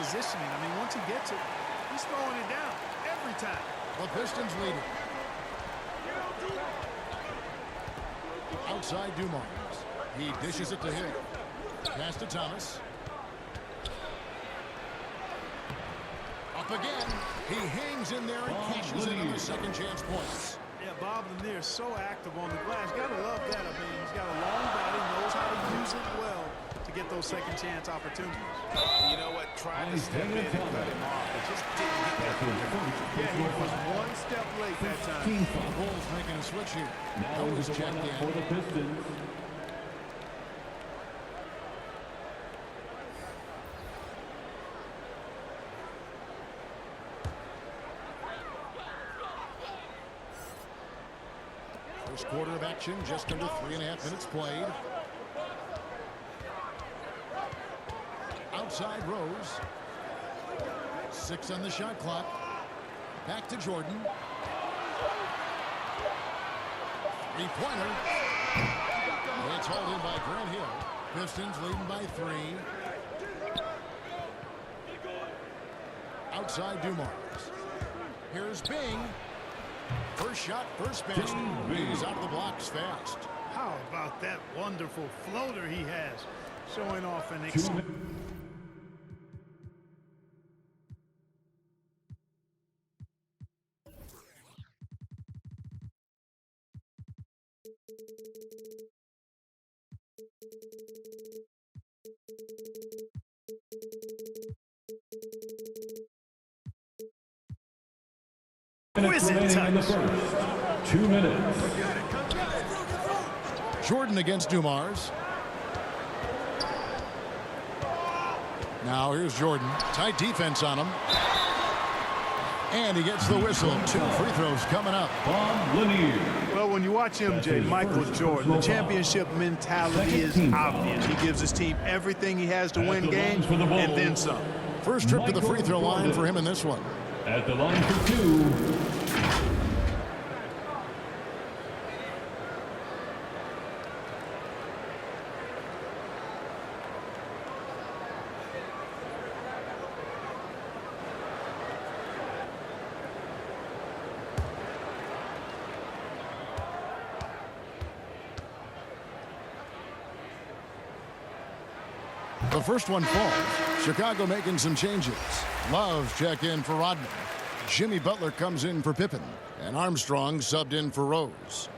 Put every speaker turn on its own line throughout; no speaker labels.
positioning. I mean, once he gets it, he's throwing it down every time.
The Pistons lead it. Outside Dumars. He dishes it to him. Pass to Thomas. Up again. He hangs in there and cashes in on the second chance points.
Yeah, Bob Lanier is so active on the glass. Got to love that. I mean, he's got a long body, knows how to use it well to get those second chance opportunities.
You know what? Tried to step in and cut him off. It just didn't get that.
Yeah, he was one step late that time.
Bulls making a switch here.
Now
Noah's checked in.
for the Pistons.
First quarter of action, just under 3.5 minutes played. Outside Rose. 6 on the shot clock. Back to Jordan. Three-pointer. It's hauled in by Grant Hill. Pistons leading by 3. Outside Dumars. Here's Bing. First shot, first basket. He's out of the blocks fast.
How about that wonderful floater he has, showing off an
Remaining in the first. 2 minutes.
Jordan against Dumars. Now here's Jordan. Tight defense on him. And he gets the whistle. 2 free throws coming up.
Bob Lanier.
Well, when you watch MJ, Michael Jordan, the championship mentality is obvious. He gives his team everything he has to win games and then some.
First trip to the free throw line for him in this one.
At the line for 2.
The first one falls. Chicago making some changes. Love check in for Rodman. Jimmy Butler comes in for Pippen. And Armstrong subbed in for Rose.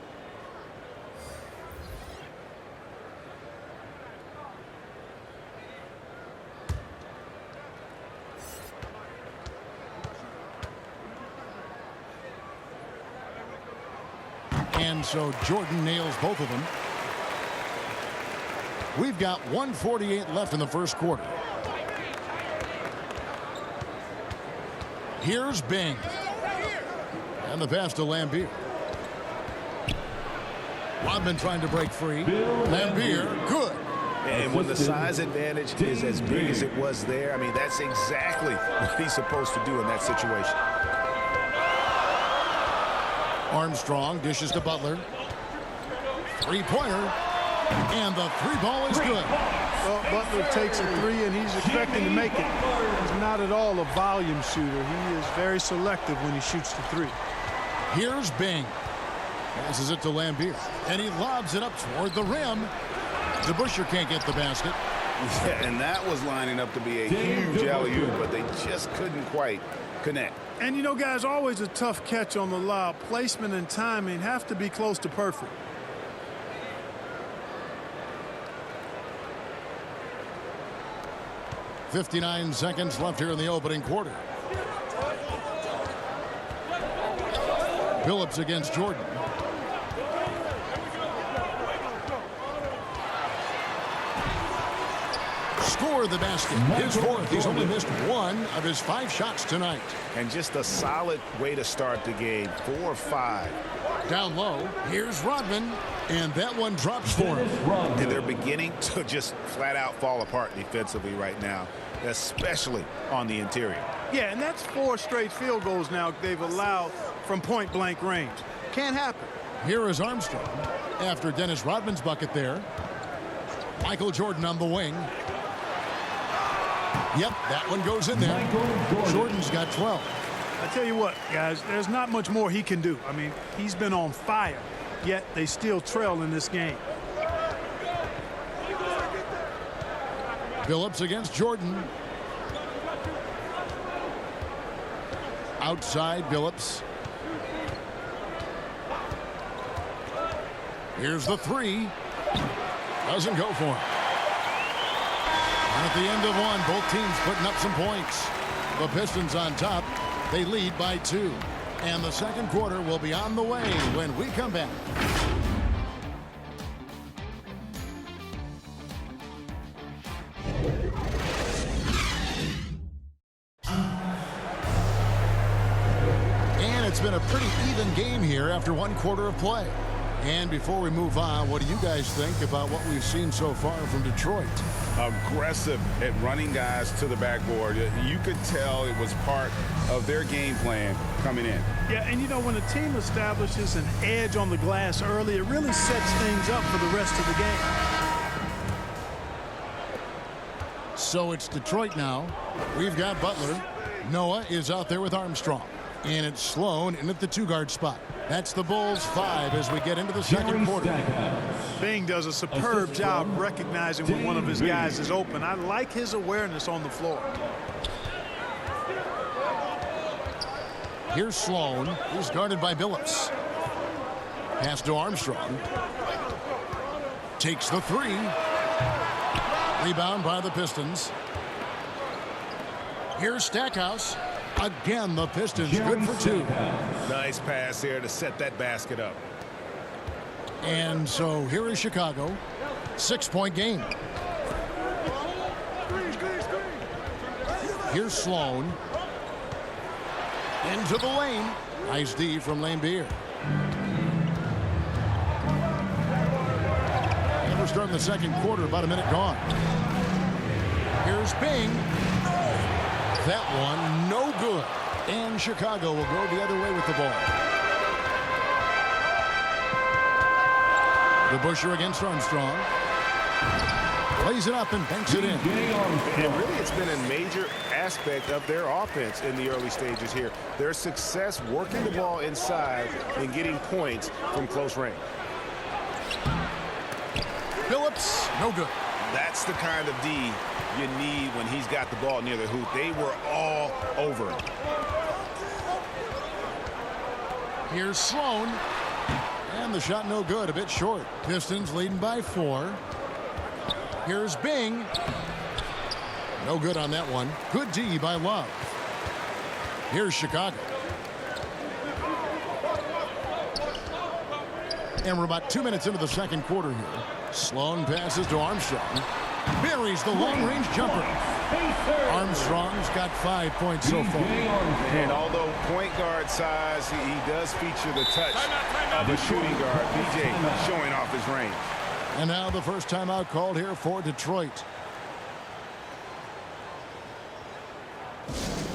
And so Jordan nails both of them. We've got 1:48 left in the first quarter. Here's Bing. And the pass to Lambier. Rodman trying to break free. Lambier, good.
And when the size advantage is as big as it was there, I mean, that's exactly what he's supposed to do in that situation.
Armstrong dishes to Butler. Three-pointer. And the 3-ball is good.
Well, Butler takes a 3 and he's expecting to make it. He's not at all a volume shooter. He is very selective when he shoots the 3.
Here's Bing. Passes it to Lambier. And he lobs it up toward the rim. DeBusschere can't get the basket.
Yeah, and that was lining up to be a huge alley-oop, but they just couldn't quite connect.
And you know, guys, always a tough catch on the lob. Placement and timing have to be close to perfect.
.59 seconds left here in the opening quarter. Phillips against Jordan. Score the basket. His 4th. He's only missed 1 of his 5 shots tonight.
And just a solid way to start the game. 4-5.
Down low. Here's Rodman. And that one drops for him.
And they're beginning to just flat out fall apart defensively right now, especially on the interior.
Yeah, and that's 4 straight field goals now they've allowed from point-blank range. Can't happen.
Here is Armstrong after Dennis Rodman's bucket there. Michael Jordan on the wing. Yep, that one goes in there. Jordan's got 12.
I tell you what, guys, there's not much more he can do. I mean, he's been on fire, yet they still trail in this game.
Phillips against Jordan. Outside Phillips. Here's the three. Doesn't go for him. And at the end of one, both teams putting up some points. The Pistons on top. They lead by 2. And the second quarter will be on the way when we come back. And it's been a pretty even game here after one quarter of play. And before we move on, what do you guys think about what we've seen so far from Detroit?
Aggressive at running guys to the backboard. You could tell it was part of their game plan coming in.
Yeah, and you know, when a team establishes an edge on the glass early, it really sets things up for the rest of the game.
So it's Detroit now. We've got Butler. Noah is out there with Armstrong. And it's Sloan in at the 2-guard spot. That's the Bulls 5 as we get into the second quarter.
Bing does a superb job recognizing when one of his guys is open. I like his awareness on the floor.
Here's Sloan, who's guarded by Billups. Pass to Armstrong. Takes the 3. Rebound by the Pistons. Here's Stackhouse. Again, the Pistons good for 2.
Nice pass there to set that basket up.
And so here is Chicago. 6-point game. Here's Sloan. Into the lane. Nice D from Lambeer. And we're starting the second quarter, about a minute gone. Here's Bing. That one, no good. And Chicago will go the other way with the ball. DeBusschere against Armstrong. Plays it up and banks it in.
And really, it's been a major aspect of their offense in the early stages here. Their success working the ball inside and getting points from close range.
Phillips, no good.
That's the kind of D you need when he's got the ball near the hoop. They were all over him.
Here's Sloan. And the shot no good, a bit short. Pistons leading by 4. Here's Bing. No good on that one. Good D by Love. Here's Chicago. And we're about 2 minutes into the second quarter here. Sloan passes to Armstrong. Buries the long-range jumper. Armstrong's got 5 points so far.
And although point guard size, he does feature the touch of a shooting guard. BJ showing off his range.
And now the first timeout called here for Detroit.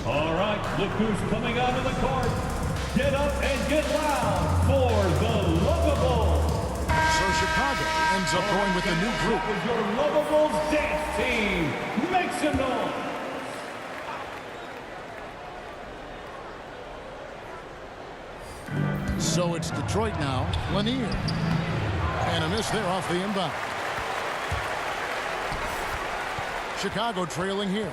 All right, look who's coming out of the court. Get up and get loud for the Lovables.
So Chicago ends up going with the new group.
With your Lovables dance team. Make some noise.
So it's Detroit now. Lanier. And a miss there off the inbound. Chicago trailing here.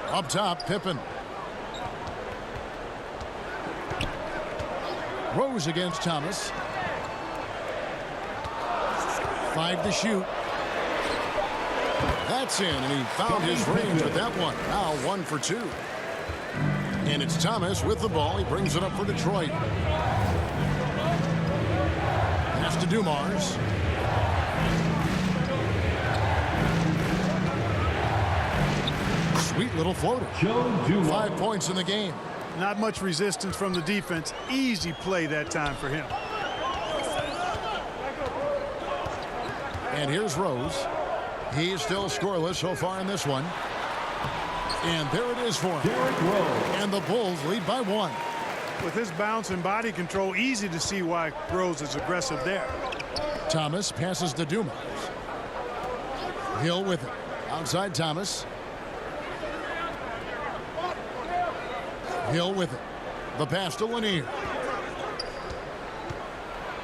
Up top, Pippen. Rose against Thomas. 5 to shoot. That's in, and he found his range with that one. Now 1 for 2. And it's Thomas with the ball. He brings it up for Detroit. Pass to Dumars. Sweet little floater. 5 points in the game.
Not much resistance from the defense. Easy play that time for him.
And here's Rose. He's still scoreless so far in this one. And there it is for him. And the Bulls lead by 1.
With his bounce and body control, easy to see why Rose is aggressive there.
Thomas passes to Dumars. Hill with it. Outside Thomas. Hill with it. The pass to Lanier.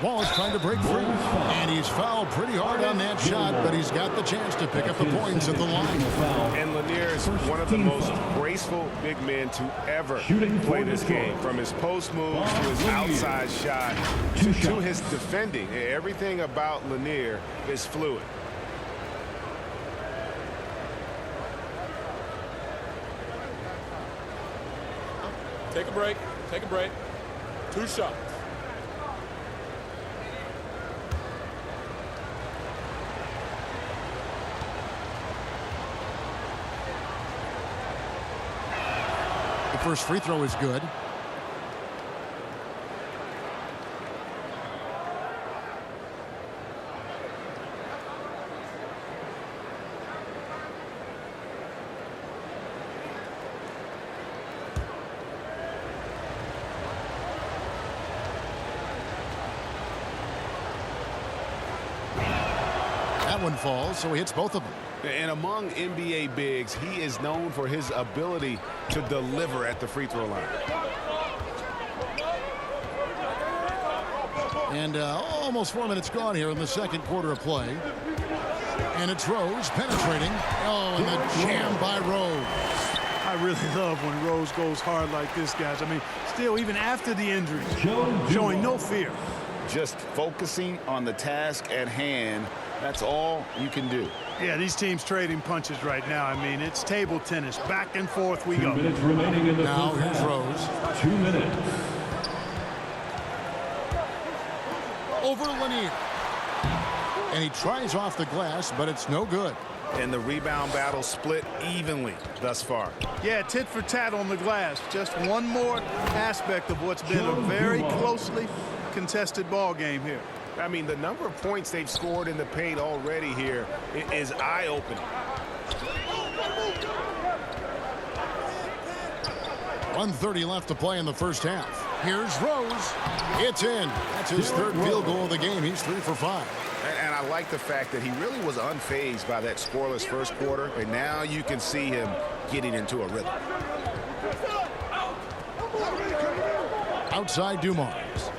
Wallace trying to break free. And he's fouled pretty hard on that shot, but he's got the chance to pick up the points at the line.
And Lanier is one of the most graceful big men to ever play this game. From his post moves to his outside shot to his defending. Everything about Lanier is fluid.
Take a break. Take a break. 2 shots.
The first free throw is good. That one falls, so he hits both of them.
And among NBA bigs, he is known for his ability to deliver at the free throw line.
And almost 4 minutes gone here in the second quarter of play. And it's Rose penetrating. Oh, and the jam by Rose.
I really love when Rose goes hard like this, guys. I mean, still, even after the injury, showing no fear.
Just focusing on the task at hand. That's all you can do.
Yeah, these teams trading punches right now. I mean, it's table tennis. Back and forth we go.
2 minutes remaining in the
Now
first
here's
half.
Rose.
2 minutes.
Over Lanier. And he tries off the glass, but it's no good.
And the rebound battle split evenly thus far.
Yeah, tit for tat on the glass. Just one more aspect of what's been a very closely contested ball game here.
I mean, the number of points they've scored in the paint already here is eye-opening.
1:30 left to play in the first half. Here's Rose. It's in. That's his third field goal of the game. He's 3 for 5.
And I like the fact that he really was unfazed by that scoreless first quarter. And now you can see him getting into a rhythm.
Outside Dumars.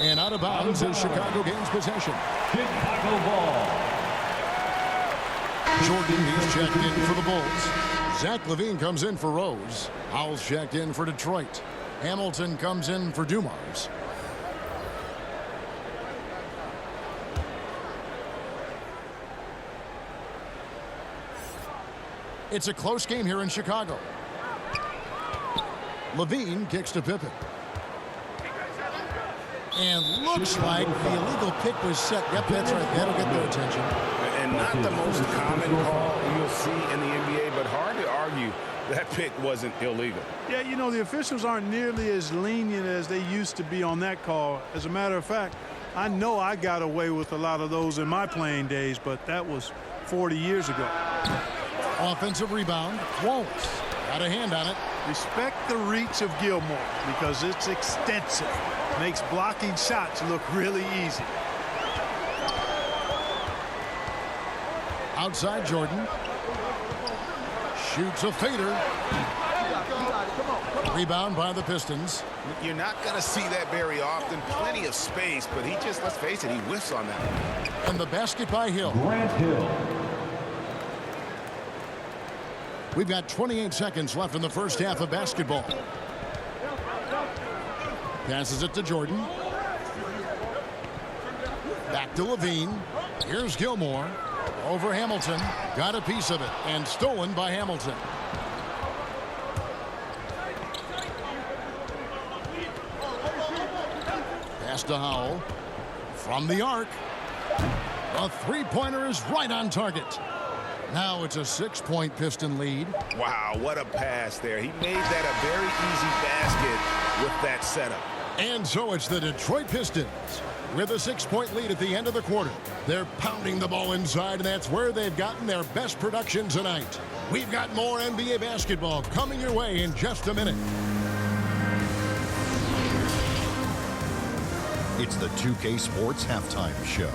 And out of bounds is Chicago gains possession.
Chicago ball.
Jordan, he's checked in for the Bulls. Zach LaVine comes in for Rose. Howell's checked in for Detroit. Hamilton comes in for Dumars. It's a close game here in Chicago. LaVine kicks to Pippen. And looks like the illegal pick was set. Yep, that's right. That'll get their attention.
And not the most common call you'll see in the NBA, but hard to argue that pick wasn't illegal.
Yeah, you know, the officials aren't nearly as lenient as they used to be on that call. As a matter of fact, I know I got away with a lot of those in my playing days, but that was 40 years ago.
Offensive rebound. Wallace got a hand on it.
Respect the reach of Gilmore because it's extensive. Makes blocking shots look really easy.
Outside Jordan. Shoots a fader. Rebound by the Pistons.
You're not going to see that very often. Plenty of space, but he just, let's face it, he whiffs on that.
And the basket by Hill.
Grant Hill.
We've got 28 seconds left in the first half of basketball. Passes it to Jordan. Back to LaVine. Here's Gilmore. Over Hamilton. Got a piece of it. And stolen by Hamilton. Pass to Howell. From the arc. A three-pointer is right on target. Now it's a 6-point Piston lead.
Wow, what a pass there. He made that a very easy basket with that setup.
And so it's the Detroit Pistons with a 6-point lead at the end of the quarter. They're pounding the ball inside, and that's where they've gotten their best production tonight. We've got more NBA basketball coming your way in just a minute.
It's the 2K Sports Halftime Show.